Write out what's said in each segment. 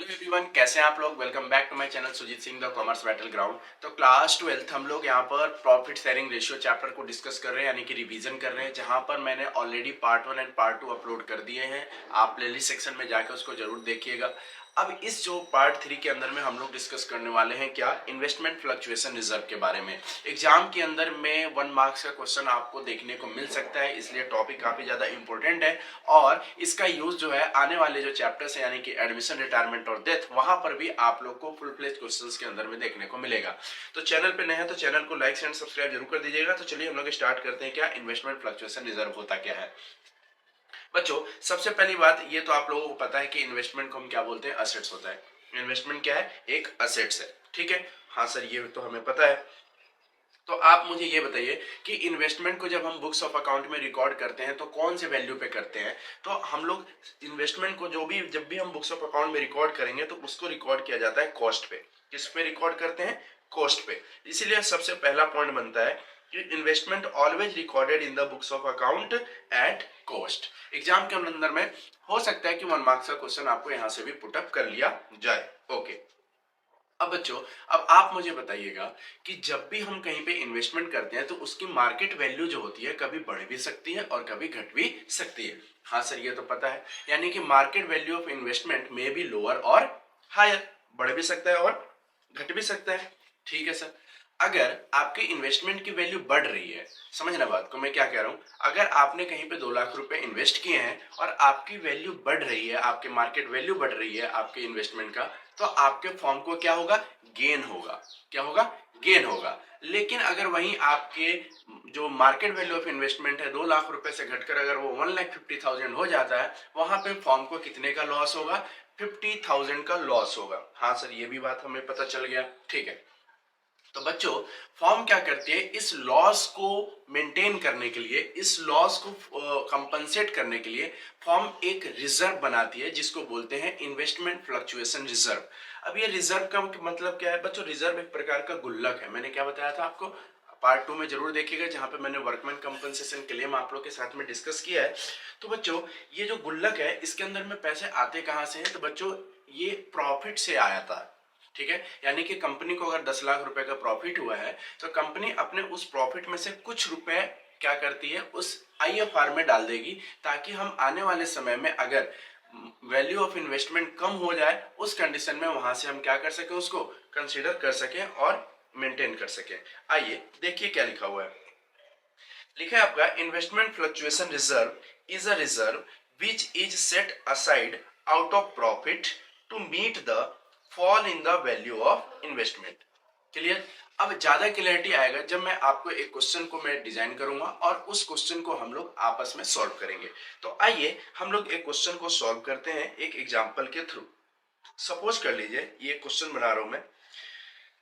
Hello everyone, कैसे हैं आप लोग। Welcome back to my channel Sujit Singh the commerce battleground. तो क्लास 12th हम लोग यहाँ पर प्रॉफिट शेयरिंग रेशियो चैप्टर को डिस्कस कर रहे हैं, यानी कि रिवीजन कर रहे हैं, जहां पर मैंने already part 1 and part 2 upload कर दिए हैं। आप प्लेलिस्ट सेक्शन में जाकर उसको जरूर देखिएगा। अब इस जो पार्ट 3 के अंदर में हम लोग डिस्कस करने वाले हैं क्या, इन्वेस्टमेंट फ्लक्चुएशन रिजर्व के बारे में। एग्जाम के अंदर में 1 मार्क्स का क्वेश्चन आपको देखने को मिल सकता है, इसलिए टॉपिक काफी ज्यादा इंपॉर्टेंट है। और इसका यूज जो है आने वाले जो चैप्टर्स है, यानी कि एडमिशन, रिटायरमेंट और डेथ, वहां पर भी आप लोग को फुल फ्लेज क्वेश्चंस के अंदर में देखने को मिलेगा। तो चैनल पे नए हैं तो चैनल को लाइक एंड सब्सक्राइब जरूर कर दीजिएगा। तो चलिए हम लोग स्टार्ट करते हैं, क्या इन्वेस्टमेंट फ्लक्चुएशन रिजर्व होता क्या है। बच्चों, सबसे पहली बात ये तो आप लोगों को पता है कि इन्वेस्टमेंट को हम क्या बोलते हैं, असेट्स होता है। इन्वेस्टमेंट क्या है, एक असेट्स है। ठीक है, हाँ सर ये तो हमें पता है। तो आप मुझे ये बताइए कि इन्वेस्टमेंट को जब हम बुक्स ऑफ अकाउंट में रिकॉर्ड करते हैं तो कौन से वैल्यू पे करते हैं। तो हम लोग इन्वेस्टमेंट को जब भी हम बुक्स ऑफ अकाउंट में रिकॉर्ड करेंगे तो उसको रिकॉर्ड किया जाता है कॉस्ट पे। किस पे रिकॉर्ड करते हैं, कॉस्ट पे। इसीलिए सबसे पहला पॉइंट बनता है कि investment always recorded in the books of account at cost. Exam के अंदर में हो सकता है कि 1 मार्क्स का क्वेश्चन आपको यहां से भी पुटअप कर लिया जाए। ओके, अब बच्चों, अब आप मुझे बताइएगा कि जब भी हम कहीं पे इन्वेस्टमेंट करते हैं तो उसकी मार्केट वैल्यू जो होती है कभी बढ़ भी सकती है और कभी घट भी सकती है। हाँ सर ये तो पता है, यानी कि मार्केट वैल्यू ऑफ इन्वेस्टमेंट में भी लोअर और हायर, बढ़ भी सकता है और घट भी सकता है। ठीक है सर, अगर आपके इन्वेस्टमेंट की वैल्यू बढ़ रही है, समझना बात को मैं क्या कह रहा हूं, अगर आपने कहीं पे 2 लाख रुपए इन्वेस्ट किए हैं और आपकी वैल्यू बढ़ रही है, आपके मार्केट वैल्यू बढ़ रही है आपके इन्वेस्टमेंट का, तो आपके फॉर्म को क्या होगा, गेन होगा। क्या होगा, गेन होगा। लेकिन अगर वहीं आपके जो मार्केट वैल्यू ऑफ इन्वेस्टमेंट है 2 लाख रुपए से घटकर अगर वो 1,50,000 हो जाता है, वहां पे फॉर्म को कितने का लॉस होगा, 50,000 का लॉस होगा। हाँ सर ये भी बात हमें पता चल गया। ठीक है, तो बच्चों फॉर्म क्या करती है, इस लॉस को मेंटेन करने के लिए, इस लॉस को कंपनसेट करने के लिए फॉर्म एक रिजर्व बनाती है, जिसको बोलते हैं इन्वेस्टमेंट फ्लक्चुएशन रिजर्व। अब ये रिजर्व का मतलब क्या है बच्चों, रिजर्व एक प्रकार का गुल्लक है। मैंने क्या बताया था आपको, पार्ट 2 में जरूर देखिएगा, जहां पे मैंने वर्कमैन कंपनसेशन क्लेम आप लोग के साथ में डिस्कस किया है। तो बच्चों ये जो गुल्लक है, इसके अंदर में पैसे आते कहां से हैं, तो बच्चों ये प्रॉफिट से आया था। ठीक है, यानी कि कंपनी को अगर 10 लाख रुपए का प्रॉफिट हुआ है तो कंपनी अपने उस प्रॉफिट में से कुछ रुपए क्या करती है, उस आईएफआर में डाल देगी, ताकि हम आने वाले समय में अगर वैल्यू ऑफ इन्वेस्टमेंट कम हो जाए उस कंडीशन में वहां से हम क्या कर सके, उसको कंसीडर कर सके और मेंटेन कर सके। आइए देखिए क्या लिखा हुआ है। लिखा है आपका, investment fluctuation reserve is a reserve which is set aside out of profit to meet the fall in the value of investment. Clear. अब ज्यादा क्लियरिटी आएगा जब मैं आपको एक क्वेश्चन को मैं डिजाइन करूंगा और उस क्वेश्चन को हम लोग आपस में सॉल्व करेंगे। तो आइए हम लोग एक क्वेश्चन को सॉल्व करते हैं एक एग्जांपल के थ्रू। सपोज कर लीजिए, ये क्वेश्चन बना रहा हूं मैं।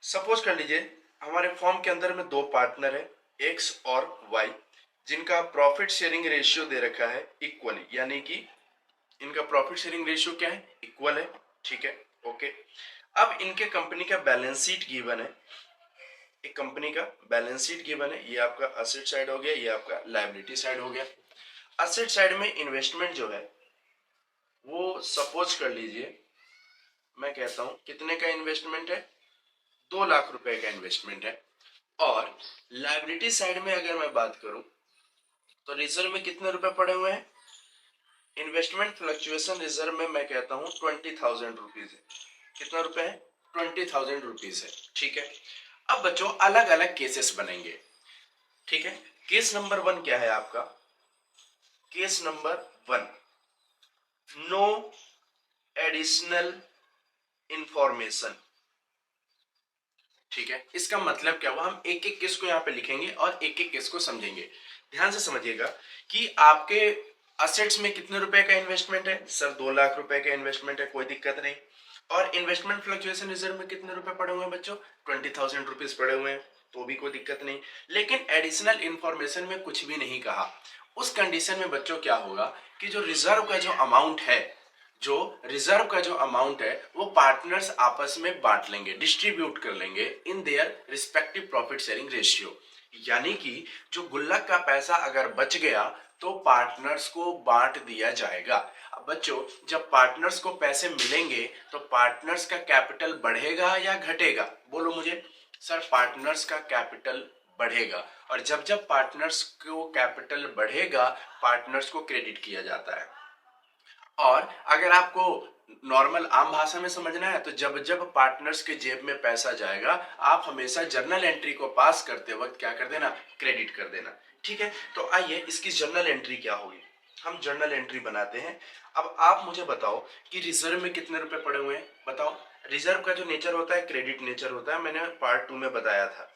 सपोज कर लीजिए हमारे फॉर्म के अंदर में 2 पार्टनर है, एक्स और वाई, जिनका प्रॉफिट शेयरिंग रेशियो दे रखा है इक्वली, यानी कि इनका प्रॉफिट शेयरिंग रेशियो क्या है, इक्वल है। ठीक है, ओके। अब इनके कंपनी का बैलेंस शीट गिवन है, एक कंपनी का बैलेंस शीट गिवन है। ये आपका असेट साइड हो गया, ये आपका लायबिलिटी साइड हो गया। असेट साइड में इन्वेस्टमेंट जो है वो सपोज कर लीजिए, मैं कहता हूं कितने का इन्वेस्टमेंट है, 2 लाख रुपए का इन्वेस्टमेंट है। और लायबिलिटी साइड में अगर मैं बात करूं तो रिजर्व में कितने रुपए पड़े हुए हैं, इन्वेस्टमेंट फ्लक्चुएशन रिजर्व में मैं कहता हूं 20,000 रुपीज है। कितना रुपए है, 20,000 रुपीज है। ठीक है, अब बच्चों अलग अलग केसेस बनेंगे। ठीक है, केस नंबर 1 क्या है आपका, case number 1, no additional information. ठीक है, इसका मतलब क्या हुआ, हम एक एक केस को यहाँ पे लिखेंगे और एक एक केस को समझेंगे। ध्यान से समझिएगा कि आपके असेट्स में कितने रुपए का इन्वेस्टमेंट है, सर 2 लाख रुपए का इन्वेस्टमेंट है, कोई दिक्कत नहीं। और इन्वेस्टमेंट फ्लक्चुएशन रिजर्व में कितने रुपए पड़े हुए हैं बच्चों, 20,000 रुपीज पड़े हुए हैं, तो भी कोई दिक्कत नहीं। लेकिन एडिशनल इंफॉर्मेशन में कुछ भी नहीं कहा। उस कंडीशन में बच्चों क्या होगा कि जो रिजर्व का जो अमाउंट है, जो रिजर्व का जो अमाउंट है वो पार्टनर्स आपस में बांट लेंगे, डिस्ट्रीब्यूट कर लेंगे in their respective profit sharing ratio. यानी कि जो गुल्लक का पैसा अगर बच गया तो पार्टनर्स को बांट दिया जाएगा। बच्चों जब पार्टनर्स को पैसे मिलेंगे तो पार्टनर्स का कैपिटल बढ़ेगा या घटेगा? बोलो मुझे। सर पार्टनर्स का कैपिटल बढ़ेगा, और जब जब पार्टनर्स को कैपिटल बढ़ेगा पार्टनर्स को क्रेडिट किया जाता है। और अगर आपको नॉर्मल आम भाषा में समझना है तो जब जब पार्टनर्स के जेब में पैसा जाएगा आप हमेशा जर्नल एंट्री को पास करते वक्त क्या कर देना, क्रेडिट कर देना। ठीक है, तो आइए इसकी जर्नल एंट्री क्या होगी, हम जर्नल एंट्री बनाते हैं। अब आप मुझे बताओ कि रिजर्व में कितने रुपए पड़े हुए हैं, बताओ। रिजर्व का जो नेचर होता है क्रेडिट नेचर होता है, मैंने पार्ट 2 में बताया था।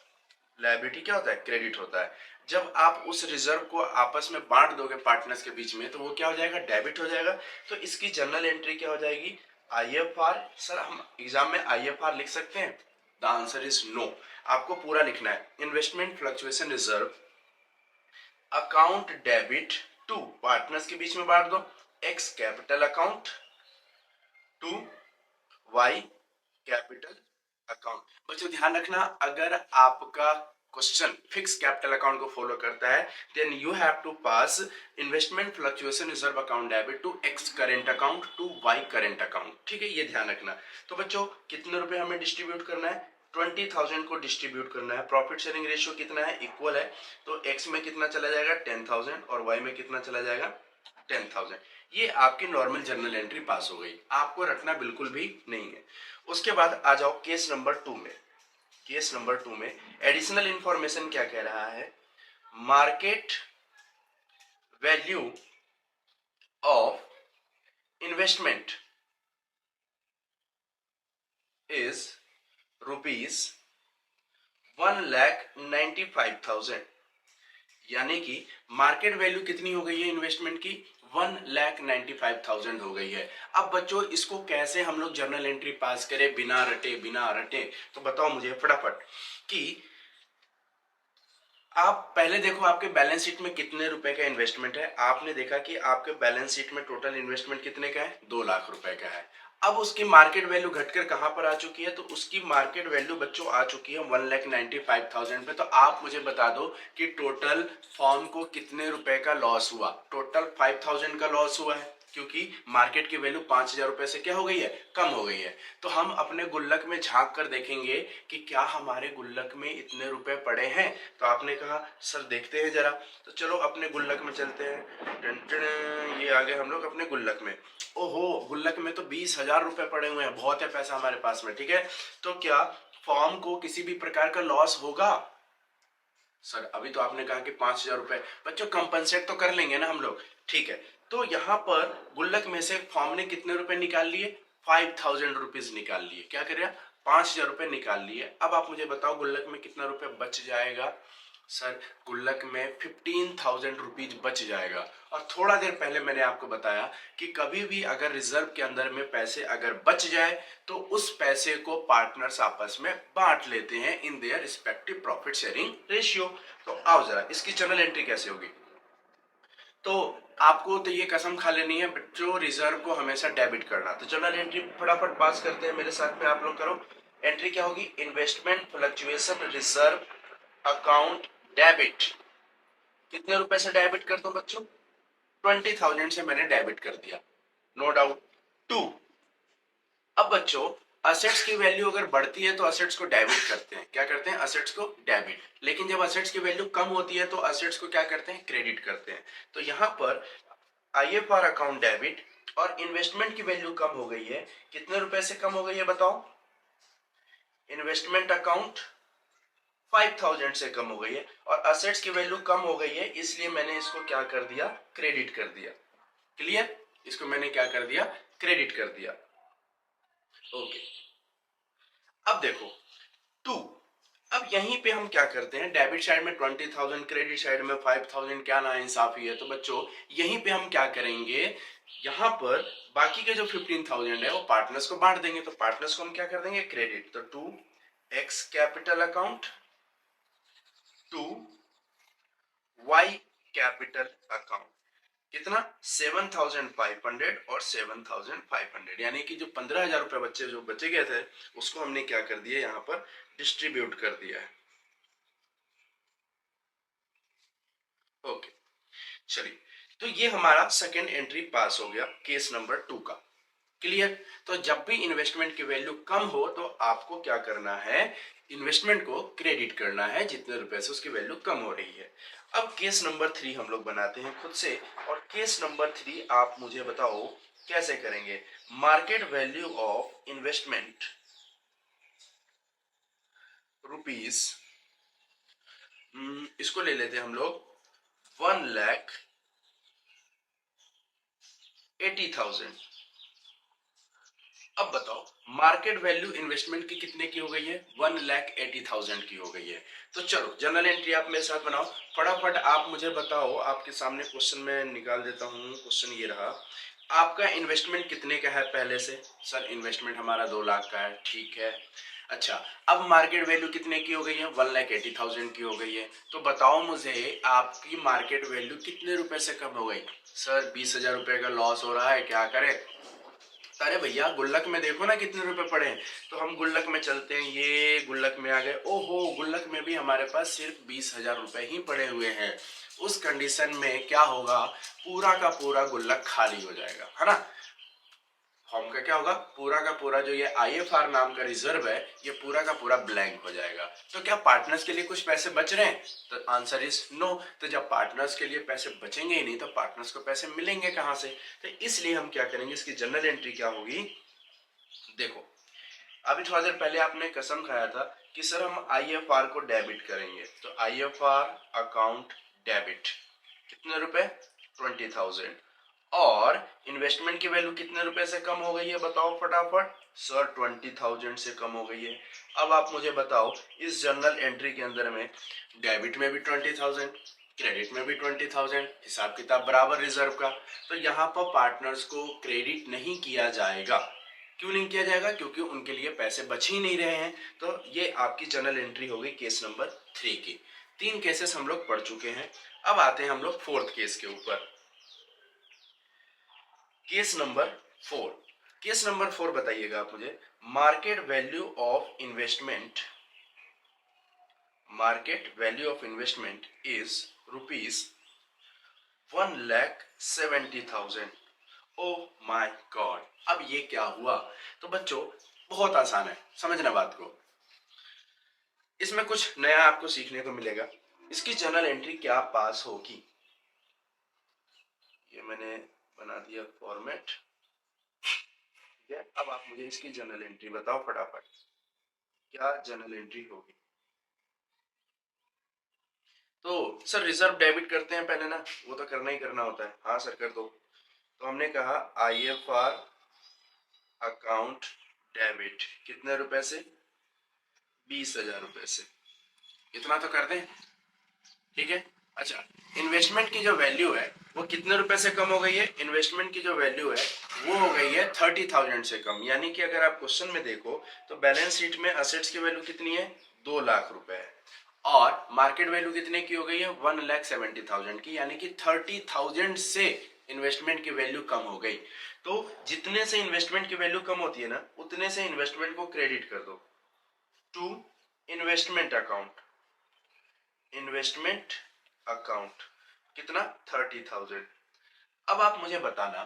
लायबिलिटी क्या होता है, क्रेडिट होता है। जब आप उस रिजर्व को आपस में बांट दोगे पार्टनर्स के बीच में तो वो क्या हो जाएगा, डेबिट हो जाएगा। तो इसकी जर्नल एंट्री क्या हो जाएगी, आईएफआर। सर हम एग्जाम में आईएफआर लिख सकते हैं? The answer is no. आपको पूरा लिखना है, investment fluctuation reserve account debit to, partners के बीच में बांट दो, X capital account to Y capital account. बच्चों ध्यान रखना, अगर आपका क्वेश्चन फिक्स कैपिटल अकाउंट को फॉलो करता है then you have to pass investment fluctuation reserve account debit to X current account to Y current account. ठीक है, ये ध्यान रखना। तो बच्चों कितने रुपए हमें डिस्ट्रीब्यूट करना है, 20,000 को डिस्ट्रीब्यूट करना है। प्रॉफिट शेयरिंग रेशियो कितना है, इक्वल है। तो एक्स में कितना चला जाएगा 10,000 और वाई में कितना चला जाएगा 10,000। ये आपकी नॉर्मल जर्नल एंट्री पास हो गई, आपको रखना बिल्कुल भी नहीं है। उसके बाद आ जाओ केस नंबर 2 में। केस नंबर 2 में एडिशनल इंफॉर्मेशन क्या कह रहा है, market value of investment is ₹1,95,000। यानी कि मार्केट वैल्यू कितनी हो गई है इन्वेस्टमेंट की, 1,95,000 हो गई है। अब बच्चों इसको कैसे हम लोग जर्नल एंट्री पास करें बिना रटे बिना रटे, तो बताओ मुझे फटाफट कि आप पहले देखो आपके बैलेंस शीट में कितने रुपए का इन्वेस्टमेंट है। आपने देखा कि आपके बैलेंस शीट में टोटल इन्वेस्टमेंट कितने का है, 2 लाख रुपए का है। अब उसकी मार्केट वैल्यू घटकर कहां पर आ चुकी है, तो उसकी मार्केट वैल्यू बच्चों आ चुकी है 1,95,000 पे। तो आप मुझे बता दो कि टोटल फॉर्म को कितने रुपए का लॉस हुआ, टोटल 5,000 का लॉस हुआ है क्योंकि मार्केट की वैल्यू 5,000 रुपए से क्या हो गई है, कम हो गई है। तो हम अपने गुल्लक में झांक कर देखेंगे कि क्या हमारे गुल्लक में इतने रुपए पड़े हैं। तो आपने कहा सर देखते हैं जरा, तो चलो अपने गुल्लक में चलते हैं। ये आ गए हम लोग अपने गुल्लक में। ओहो, गुल्लक में तो 20,000 रुपए पड़े हुए हैं, बहुत है पैसा हमारे पास में। ठीक है, तो क्या फॉर्म को किसी भी प्रकार का लॉस होगा? सर अभी तो आपने कहा कि 5,000 रुपए, बच्चों कंपनसेट तो कर लेंगे ना हम लोग। ठीक है, तो यहाँ पर गुल्लक में से फॉर्म ने कितने रुपए निकाल लिए, 5,000 रुपीज निकाल लिए। क्या कर रहा, 5,000 रुपए निकाल लिए। अब आप मुझे बताओ गुल्लक में कितना रुपए बच जाएगा। सर गुल्लक में 15,000 रुपीज बच जाएगा। और थोड़ा देर पहले मैंने आपको बताया कि कभी भी अगर रिजर्व के अंदर में पैसे अगर बच जाए तो उस पैसे को पार्टनर्स आपस में बांट लेते हैं in their respective profit sharing ratio. तो आओ जरा इसकी जर्नल एंट्री कैसे होगी। तो आपको तो ये कसम खा लेनी है बच्चों, रिजर्व को हमेशा डेबिट करना। तो जर्नल एंट्री फटाफट पास करते हैं, मेरे साथ में आप लोग करो। एंट्री क्या होगी, investment fluctuation reserve account debit. कितने रुपए से डेबिट कर दो बच्चों, 20,000 से मैंने डेबिट कर दिया, नो डाउट। टू, अब बच्चों असेट्स की वैल्यू अगर बढ़ती है तो असेट्स को डेबिट करते हैं। क्या करते हैं, असेट्स को डेबिट। लेकिन जब असेट्स की वैल्यू कम होती है तो असेट्स को क्या करते हैं, क्रेडिट करते हैं। तो यहां पर आईएफआर अकाउंट डेबिट, और इन्वेस्टमेंट की वैल्यू कम हो गई है। कितने रुपए से कम हो गई है बताओ, इन्वेस्टमेंट अकाउंट 5,000 से कम हो गई है, और असेट्स की वैल्यू कम हो गई है, इसलिए मैंने इसको क्या कर दिया, क्रेडिट कर दिया। क्लियर, इसको मैंने क्या कर दिया, क्रेडिट कर दिया। ओके, अब देखो टू, अब यहीं पे हम क्या करते हैं, डेबिट साइड में 20,000, क्रेडिट साइड में 5,000, क्या ना इंसाफी है। तो बच्चों यहीं पे हम क्या करेंगे, यहां पर बाकी के जो 15,000 है वो पार्टनर्स को बांट देंगे। तो पार्टनर्स को हम क्या कर देंगे, क्रेडिट। तो to X capital account to Y capital account, कितना 7,500 और 7,500, यानी कि जो 15,000 रुपए बच्चे जो बचे गए थे उसको हमने क्या कर दिया, यहां पर डिस्ट्रीब्यूट कर दिया है। ओके, चलिए तो ये हमारा सेकेंड एंट्री पास हो गया केस नंबर 2 का। क्लियर। तो जब भी इन्वेस्टमेंट की वैल्यू कम हो तो आपको क्या करना है, इन्वेस्टमेंट को क्रेडिट करना है जितने रुपए से उसकी वैल्यू कम हो रही है। अब केस नंबर 3 हम लोग बनाते हैं खुद से, और केस नंबर 3 आप मुझे बताओ कैसे करेंगे। Market value of investment rupees, इसको ले लेते हैं हम लोग 1,80,000। अब बताओ मार्केट वैल्यू इन्वेस्टमेंट की कितने की हो गई है, 1,80,000 की हो गई है। तो चलो जनरल एंट्री आप मेरे साथ बनाओ फटाफट। आप मुझे बताओ, आपके सामने क्वेश्चन में निकाल देता हूँ। क्वेश्चन ये रहा, आपका इन्वेस्टमेंट कितने का है पहले से। सर इन्वेस्टमेंट हमारा 2 लाख का है, ठीक है। अच्छा, अब मार्केट वैल्यू कितने की हो गई है, 1,80,000 की हो गई है। तो बताओ मुझे आपकी मार्केट वैल्यू कितने रुपए से कम हो गई। सर 20,000 रुपए का लॉस हो रहा है, क्या करें। अरे भैया गुल्लक में देखो ना कितने रुपए पड़े हैं। तो हम गुल्लक में चलते हैं, ये गुल्लक में आ गए। ओहो, गुल्लक में भी हमारे पास सिर्फ 20,000 रुपए ही पड़े हुए हैं। उस कंडीशन में क्या होगा, पूरा का पूरा गुल्लक खाली हो जाएगा, है ना। फॉर्म का क्या होगा, पूरा का पूरा जो ये आईएफआर नाम का रिजर्व है ये पूरा का पूरा ब्लैंक हो जाएगा। तो क्या पार्टनर्स के लिए कुछ पैसे बच रहे हैं, तो आंसर इज नो। तो जब पार्टनर्स के लिए पैसे बचेंगे ही नहीं तो पार्टनर्स को पैसे मिलेंगे कहां से। तो इसलिए हम क्या करेंगे, इसकी जनरल एंट्री क्या होगी। देखो अभी थोड़ा देर पहले आपने कसम खाया था कि सर हम आईएफआर को डेबिट करेंगे। तो आईएफआर अकाउंट डेबिट, कितने रुपए, 20,000। और इन्वेस्टमेंट की वैल्यू कितने रुपए से कम हो गई है बताओ फटाफट। सर 20,000 से कम हो गई है। अब आप मुझे बताओ इस जर्नल एंट्री के अंदर में डेबिट में भी 20,000, क्रेडिट में भी 20,000, हिसाब किताब बराबर रिजर्व का। तो यहाँ पर पार्टनर्स को क्रेडिट नहीं किया जाएगा। क्यों नहीं किया जाएगा, क्योंकि उनके लिए पैसे बच ही नहीं रहे हैं। तो ये आपकी जर्नल एंट्री हो गई केस नंबर 3 की। 3 केसेस हम लोग पढ़ चुके हैं। अब आते हैं हम लोग 4th केस के ऊपर। केस नंबर 4, केस नंबर 4 बताइएगा आप मुझे। Market value of investment, market value of investment is rupees 1,70,000। Oh my God, अब ये क्या हुआ। तो बच्चों बहुत आसान है, समझना बात को। इसमें कुछ नया आपको सीखने को मिलेगा। इसकी जर्नल एंट्री क्या पास होगी, ये मैंने बना दिया फॉर्मेट। ठीक है, अब आप मुझे इसकी जर्नल एंट्री बताओ फटाफट, क्या जर्नल एंट्री होगी। तो सर रिजर्व डेबिट करते हैं पहले ना, वो तो करना ही करना होता है। हाँ सर कर दो। तो हमने कहा आईएफआर अकाउंट डेबिट कितने रुपए से, 20,000 रुपए से। इतना तो कर दें, ठीक है। अच्छा, इन्वेस्टमेंट की जो वैल्यू है वो कितने रुपए से कम हो गई है, इन्वेस्टमेंट की जो वैल्यू है वो हो गई है 30,000 से कम। यानी कि अगर आप क्वेश्चन में देखो तो बैलेंस शीट में असेट्स की वैल्यू कितनी है, 2 लाख रुपए है, और मार्केट वैल्यू कितने की हो गई है, 1,70,000 की। यानी कि 30,000 से इन्वेस्टमेंट की वैल्यू कम हो गई। तो जितने से इन्वेस्टमेंट की वैल्यू कम होती है ना, उतने से इन्वेस्टमेंट को क्रेडिट कर दो to investment account. Investment account कितना, 30,000। अब आप मुझे बताना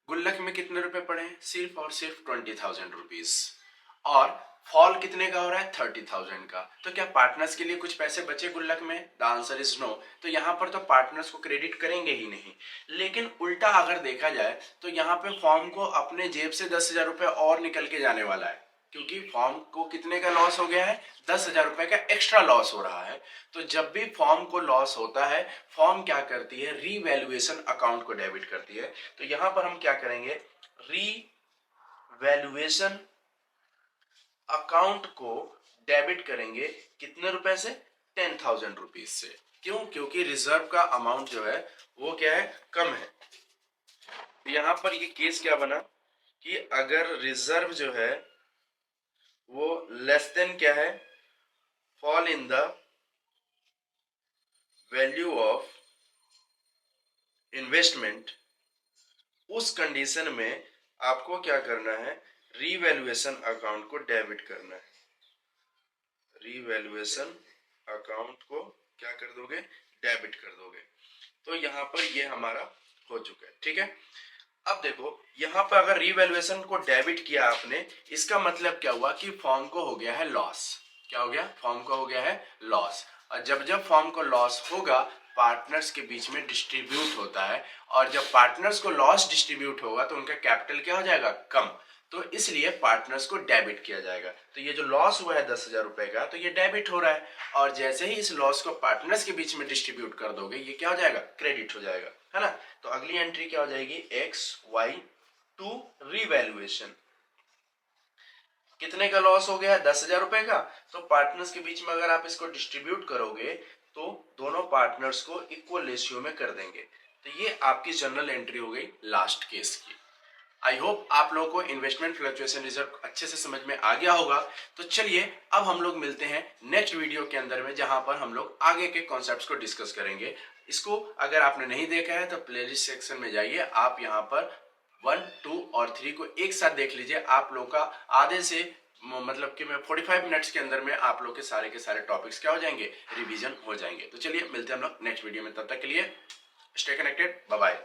गुल्लक में कितने रुपए पड़े हैं, सिर्फ और सिर्फ 20,000 रुपीज, और फॉल कितने का हो रहा है, 30,000 का। तो क्या पार्टनर्स के लिए कुछ पैसे बचे गुल्लक में, द आंसर इज नो। तो यहाँ पर तो पार्टनर्स को क्रेडिट करेंगे ही नहीं। लेकिन उल्टा अगर देखा जाए तो यहाँ पे फॉर्म को अपने जेब से 10,000 रुपए और निकल के जाने वाला है, क्योंकि फॉर्म को कितने का लॉस हो गया है, 10,000 रुपए का एक्स्ट्रा लॉस हो रहा है। तो जब भी फॉर्म को लॉस होता है, फॉर्म क्या करती है, रीवैल्यूएशन अकाउंट को डेबिट करती है। तो यहां पर हम क्या करेंगे, रीवैल्यूएशन अकाउंट को डेबिट करेंगे कितने रुपए से, 10,000 रुपीज से। क्यों, क्योंकि रिजर्व का अमाउंट जो है वो क्या है, कम है। तो यहां पर ये केस क्या बना कि अगर रिजर्व जो है वो लेस देन क्या है, fall in the value of investment, उस कंडीशन में आपको क्या करना है, रीवैल्यूएशन अकाउंट को डेबिट करना है। रीवैल्यूएशन अकाउंट को क्या कर दोगे, डेबिट कर दोगे। तो यहाँ पर ये हमारा हो चुका है, ठीक है। अब देखो यहाँ पर अगर रीवैल्यूएशन को डेबिट किया आपने, इसका मतलब क्या हुआ कि फॉर्म को हो गया है लॉस। क्या हो गया? फॉर्म को हो गया है लॉस। और जब जब फॉर्म को लॉस होगा, पार्टनर्स के बीच में डिस्ट्रीब्यूट होता है, और जब पार्टनर्स को लॉस डिस्ट्रीब्यूट होगा तो उनका कैपिटल क्या हो जाएगा? कम। तो इसलिए पार्टनर्स को डेबिट किया जाएगा। तो ये जो लॉस हुआ है 10,000 रुपए का, तो ये डेबिट हो रहा है, और जैसे ही इस लॉस को पार्टनर्स के बीच में डिस्ट्रीब्यूट कर दोगे, ये क्या हो जाएगा? क्रेडिट हो जाएगा, है ना। तो अगली एंट्री क्या हो जाएगी? XY2 revaluation. कितने का लॉस हो गया? 10,000 रुपए का। तो पार्टनर्स के बीच में अगर आप इसको डिस्ट्रीब्यूट करोगे तो दोनों पार्टनर्स को इक्वल रेशियो में कर देंगे। तो ये आपकी जनरल एंट्री हो गई लास्ट केस की। आई होप आप लोगों को इन्वेस्टमेंट फ्लक्चुएशन रिजर्व अच्छे से समझ में आ गया होगा। तो चलिए अब हम लोग मिलते हैं नेक्स्ट वीडियो के अंदर में, जहां पर हम लोग आगे के कॉन्सेप्ट्स को डिस्कस करेंगे। इसको अगर आपने नहीं देखा है तो प्लेलिस्ट सेक्शन में जाइए, आप यहाँ पर 1, 2 और 3 को एक साथ देख लीजिए। आप लोग का आधे से मतलब कि मैं 45 मिनट्स के अंदर में आप लोग के सारे टॉपिक्स क्या हो जाएंगे? रिवीजन हो जाएंगे। तो चलिए मिलते हैं हम लोग नेक्स्ट वीडियो में, तब तक के लिए स्टे कनेक्टेड, बाय बाय।